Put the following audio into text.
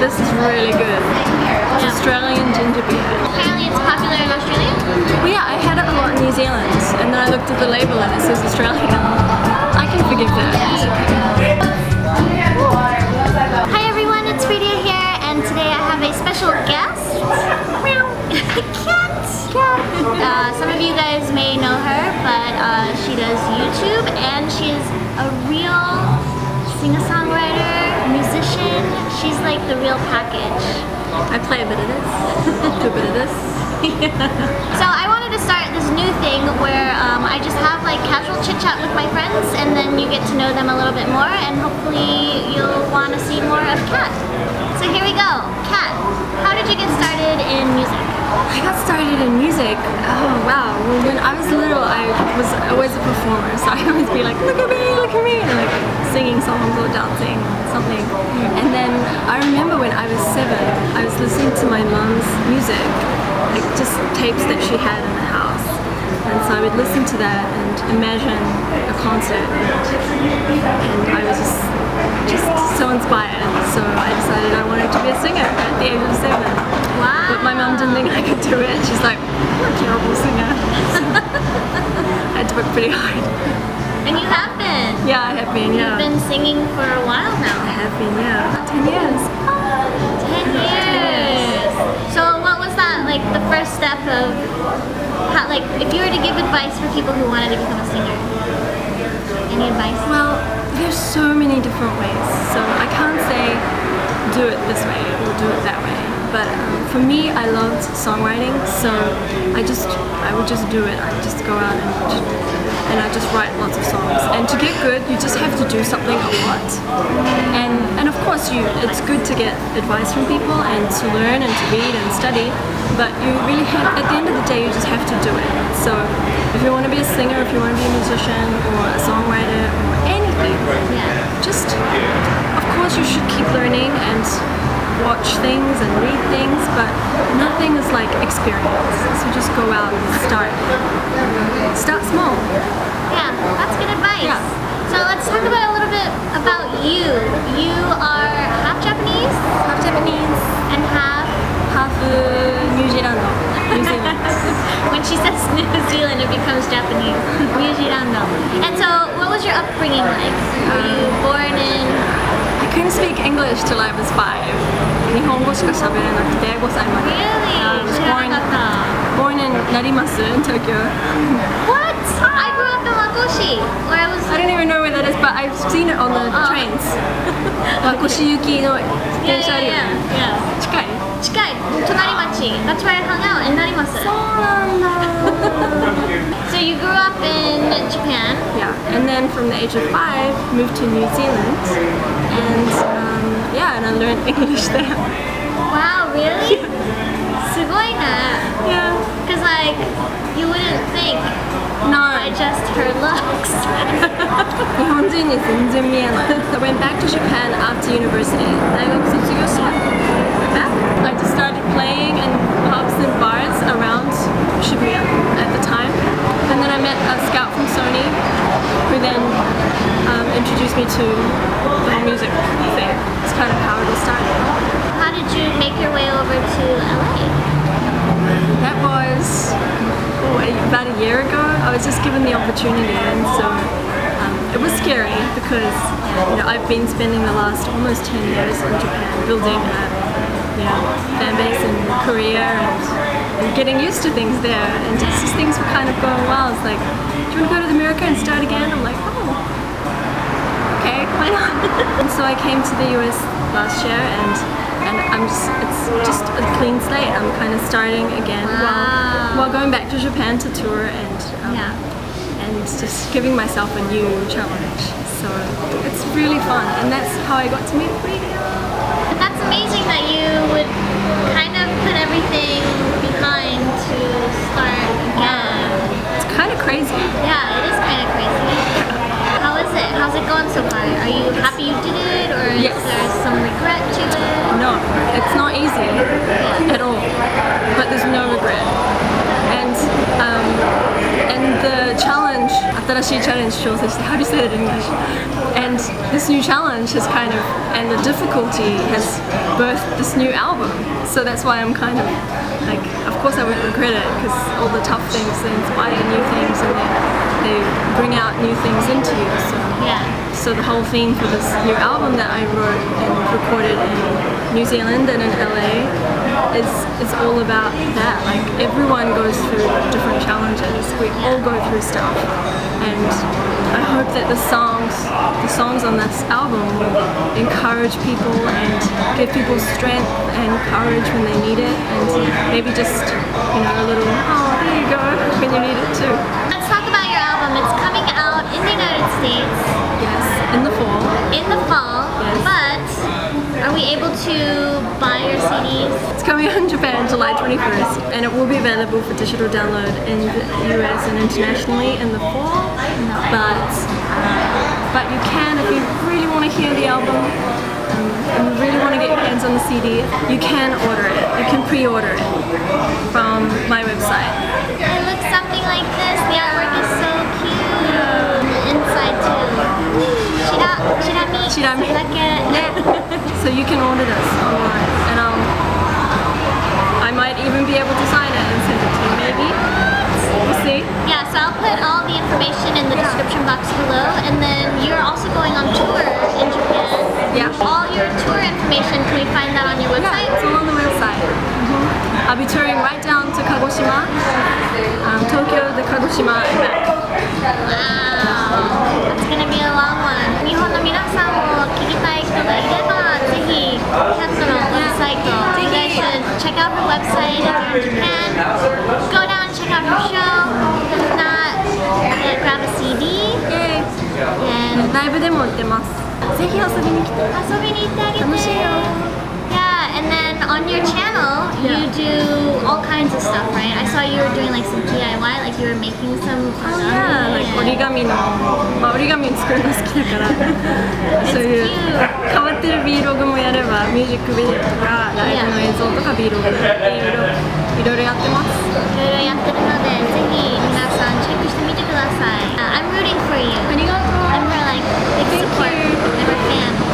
this is really good. It's Australian ginger beer. Apparently it's popular in Australia? Well, yeah, I had it a lot in New Zealand, and then I looked at the label and it says Australian. I can forgive that. It's okay. Hi everyone, it's Friedia here, and today I have a special guest. Cat. Some of you guys may know her, but she does YouTube, and she's a real singer-songwriter, musician. She's like the real package. I play a bit of this, do a bit of this. So I wanted to start this new thing where I just have like casual chit chat with my friends, and then you get to know them a little bit more, and hopefully you'll want to see more of Kat. So here we go. Kat, how did you get started in music? I got started in music, oh wow, well, when I was little I was always a performer, so I'd always be like, look at me, and like singing songs or dancing something. And then I remember when I was 7, I was listening to my mum's music, like just tapes that she had in the house. And so I would listen to that and imagine a concert, and I was just so inspired. So I decided I wanted to be a singer at the age of 7. Wow. But my mum didn't think I could do it. She's like, you're a terrible singer. I had to work pretty hard. And you have been. Yeah, I have been, yeah. You've been singing for a while now. I have been, yeah. 10 years. 10 years. So what was that, like the first step of, how, like if you were to give advice for people who wanted to become a singer, any advice? Well, there's so many different ways. So I can't say do it this way or do it that way. But for me, I loved songwriting, so I would just do it. I'd just go out and I'd just write lots of songs. And to get good, you just have to do something a lot. And of course, it's good to get advice from people and to learn and to read and study. But you really have, at the end of the day, you just have to do it. So if you want to be a singer, if you want to be a musician or a songwriter or anything, just, of course, you should keep learning and watch things and read things, but nothing is like experience. So just go out and start small. Yeah, that's good advice. Yeah. So let's talk about a little bit about you. You are half Japanese? Half Japanese. And half New Zealand. New Zealand. When she says New Zealand, it becomes Japanese. New Zealand. And so, what was your upbringing like? Were you born in? I couldn't speak English till I was 5. 日本語しか喋れなくて5歳まで。 Really? I was born in Narimasu in Tokyo. What? I grew up in Wakoshi, where I was. I don't even know where that is, but I've seen it on the trains. Wakoshi Yukiの電車あるよね。近い？近い。隣町。That's where I hung out in Narimasu. そうなんだ。So you grew up in Japan? Yeah, and then from the age of 5, moved to New Zealand, and yeah, and I learned English there. Wow, really? すごいね。Yeah. Because like, you wouldn't think by just her looks. 日本人に全然見えない。I went back to Japan after university. 大学卒業した。I just started playing in pubs and bars around Shibuya at the time. And then I met a scout from Sony who then introduced me to the whole music thing. It's kind of how it all started. How did you make your way over to LA? That was about a year ago. I was just given the opportunity, and so it was scary because I've been spending the last almost 10 years in Japan building a fan base in Korea and getting used to things there, and just as things were kind of going well, it's like, do you want to go to America and start again? I'm like, oh, okay, why not? And so I came to the US last year, and it's just a clean slate. I'm kind of starting again while going back to Japan to tour and just giving myself a new challenge. So it's really fun, and that's how I got to meet Friedia. That's amazing that you would kind of put everything behind to start again. It's kind of crazy. Yeah, it is kind of crazy. How is it? How's it going so far? Are you happy you did it, or is there some regret to it? No, it's not easy at all, but there's no regret. And the challenge, 新しいチャレンジ挑戦して、how do you say it in English? And And this new challenge has kind of, and the difficulty has birthed this new album. So that's why I'm kind of like, of course I won't regret it, because all the tough things, they inspire new things, and they bring out new things into you. So, so the whole theme for this new album that I wrote and recorded in New Zealand and in LA is all about that. Like, everyone goes through different challenges. We all go through stuff, and I hope that the songs on this album will encourage people and give people strength and courage when they need it, and maybe just, you know, a little, oh, there you go, when you need it too. Let's talk about your album. It's coming out in the United States. Yes, in the fall. In the fall, yes. But are we able to buy your CDs? It's coming out in Japan July 21st, and it will be available for digital download in the US and internationally in the fall. But you can, if you really want to hear the album and you really want to get your hands on the CD, you can order it. You can pre-order it from my website. It looks something like this. The artwork is so cute. The inside too. Shirami. So you can order this online, and I might even be able to sign it and send it to you, maybe. We'll see. Yeah, so I'll put all the information in the description box below, and then you're also going on tour in Japan. Yeah. All your tour information, can we find that on your website? Yeah, it's all on the website. I'll be touring right down to Kagoshima, Tokyo to Kagoshima and back. Wow, that's gonna be a long one. 日本の皆さんも聞きたい人がいれば、ぜひキャットのウェブサイト、you guys should check out her website if you're in Japan. Go down, check out her show. If not, grab a CD. Yay! And ライブでも売ってます。ぜひ遊びに来て。遊びに行ってあげて。楽しいよ。Yeah, and then on your channel, you do all kinds of stuff, right? I saw you were doing like some DIY, like you were making some like 折り紙の、折り紙作るの好きだからそういう変わってる Vlog もやれば、ミュージックビデオとかライブの映像とか Vlog いろいろやってます。いろいろやってるので、ぜひ皆さんチェックしてみてください。I'm rooting for you. ありがとう。I'm her like big support. I'm a fan.